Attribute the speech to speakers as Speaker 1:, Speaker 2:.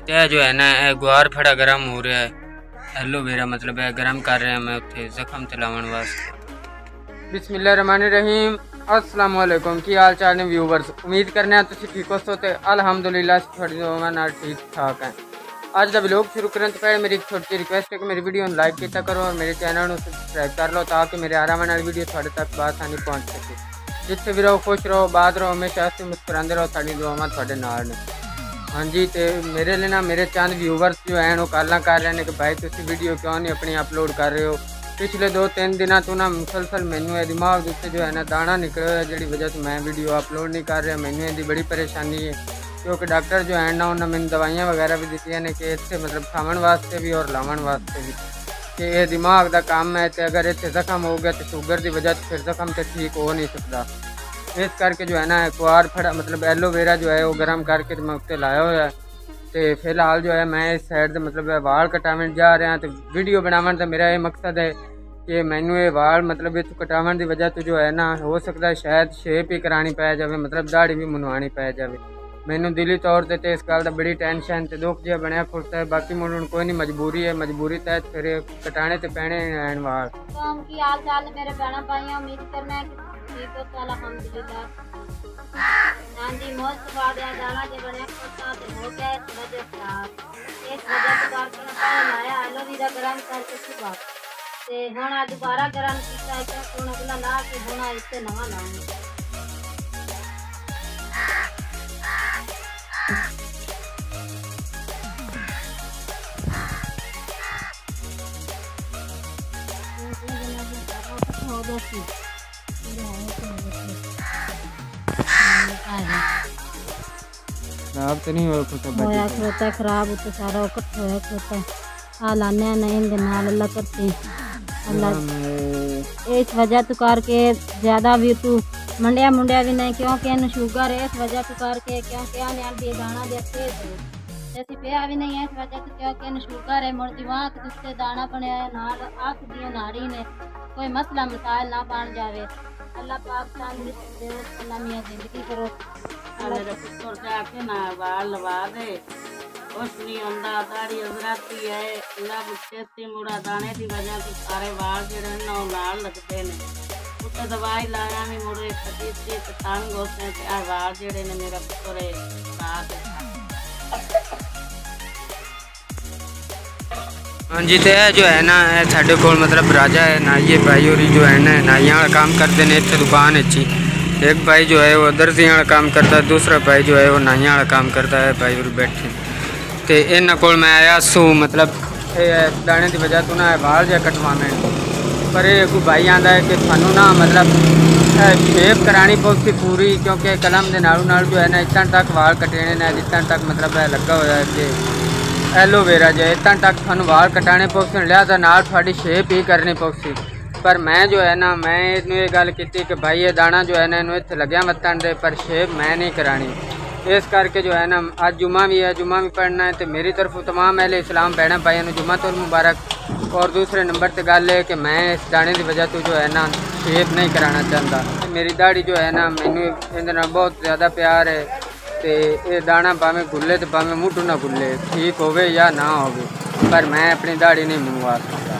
Speaker 1: ते जो है ना गुआर फड़ा गर्म हो रहा है, एलोवेरा मतलब है गर्म कर रहे हैं मैं उत्थे जख्म ते लावन वास्ते। बिस्मिल्लाहिर्रहमानिर्रहीम। अस्सलाम वालेकुम, की हाल चाल ने व्यूवर्स, उम्मीद करने हैं तुसी ठीक हो। तो अल्हम्दुलिल्लाह थोड़ी दुआ नाल ठीक ठाक है। आज का व्लॉग शुरू करने तो पहले मेरी एक छोटी रिक्वेस्ट है कि मेरी वीडियो लाइक किया करो और मेरे चैनल को सब्सक्राइब कर लो ताकि मेरे आने वाली वीडियो थोड़े तक बासानी पहुँच सके। जिथे भी रहो खुश रहो, बात रहो, हमेशा हंसते मुस्कुराते रहो, साड़ी दुआवां थोड़े नाल ने। हाँ जी, तो मेरे लिए ना मेरे चंद व्यूवर्स जो हैं वो काला कर रहे हैं कि भाई तुम वीडियो क्यों नहीं अपनी अपलोड कर रहे हो। पिछले 2-3 दिनों तो ना मुसलसल मैनू दिमाग उत्ते जो है ना दाना निकल हुआ, जी वजह से मैं वीडियो अपलोड नहीं कर रहा। मैनू इसकी बड़ी परेशानी है क्योंकि डॉक्टर जो है ना उन्होंने मैंने दवाइयाँ वगैरह भी दी ने कि इतने मतलब खावन वास्ते भी और लावन वास्ते भी कि ये दिमाग का काम है। तो अगर इतने जख्म हो गया तो शुगर की वजह से फिर जख्म तो ठीक हो नहीं सकता। इस करके जो है ना गुआर फड़ा मतलब एलोवेरा जो है वो गर्म करके मैं उत्ते लाया हुआ है। तो फिलहाल जो है मैं इस साइड से मतलब वाल कटावन जा रहा हैं। तो वीडियो बनावन का मेरा ये मकसद है कि मैनू ये वाल मतलब इस कटावन की वजह तो जो है ना हो सकता है शायद शेप ही करानी पै जाए, मतलब दाढ़ी भी मुनवानी पै जाए। मैनू दिली तौर पर तो इस गल का बड़ी टेंशन तो दुख जिहा बनया खुलता है। बाकी मुझे कोई नहीं, मजबूरी है, मजबूरी तहत फिर कटाने तो पैने हैं वाल।
Speaker 2: की हाल चाल मेरे बहना भाई, उम्मीद करना है कि ठीक हो तो अल्हम्दुलिल्लाह। हां जी, मौत बाद या दाना जे बने कोता ते हो गया इस वजह खराब। इस वजह से बार पहले लाया एलोवेरा गरम करके सुबह ते हुन आज दोबारा गरम कीता है कि हुन अगला ला के हुन इससे नवा लाऊंगा।
Speaker 1: खराब तो नहीं
Speaker 2: होता खराब होता सारा इकट्ठा होया होता आ लाने नहीं दे नाल अल्लाह करते अल्लाह इस वजह तो करके ज़्यादा भी तू मंडिया मुंडिया भी नहीं क्योंकि इन शुगर है इस वजह तो करके क्योंकि आने भी दाना जैसे जैसे पिया भी नहीं है इस वजह तो क्योंकि इन शुगर है मुड़ दिमाग जिससे दाना बनया नाल आँख दी नाड़ी ने कोई मसला मसाइल ना बन जाए। अल्लाह पाक तंदुरुस्ती दे, अल्लाह मियां जिंदगी करो।
Speaker 3: मेरे पुत्र जाके ना वाल लवा दे, कुछ नहीं होंदा, दाढ़ी उजराती है। अल्लाह बुच्चे मुड़ा दाने की वजह से सारे वाल जेड़े ना नाल लगते ने। उत्ते दवाई लाया भी मुड़े कटी तंग होते हैं वाल जेड़े ने मेरा पुत्र
Speaker 1: हाँ जी, तो जो है ना साढ़े को मतलब राजा है नाइये भाई और जो है ना नाइया वाला काम करते हैं इतने दुकान अच्छी। एक भाई जो है वो दर्जियां वाला काम करता है, दूसरा भाई जो है वो नाइया वाला काम करता है भाई और बैठे। तो इन्होंने को मैं आया सू मतलब दाने की वजह तो ना वाल जहा कटवाने पर कोई भाई आता है कि थानू ना मतलब शेप करानी पौसी पूरी क्योंकि कलम के नालों नाल जो है ना इतना तक वाल कटेने ने जितना तक मतलब लगा हुआ है कि एलोवेरा जो इतना तक थानू वाल कटाने पौसे लिहाजा नाल थोड़ी शेप ही करनी पौसी। पर मैं जो है ना मैं ये गल की कि भाई ये दाना जो है ना इन्हू इतने लग्या मतन दे पर शेप मैं नहीं करानी। इस करके जो है ना आज जुम्मा भी है, जुम्मा भी पढ़ना है। तो मेरी तरफ तमाम अहले इस्लाम बहना भाई जुम्मा तो मुबारक। और दूसरे नंबर पर गल है कि मैं इस दाने की वजह तो जो है ना शेप नहीं कराना चाहता। मेरी दाढ़ी जो है ना मैनू इहदे नाल बहुत ज़्यादा प्यार है। तो ये दाना भावें गुले तो भावें मुँह ना गुले ठीक होवे या ना होवे पर मैं अपनी दाढ़ी नहीं मुनवा सकता।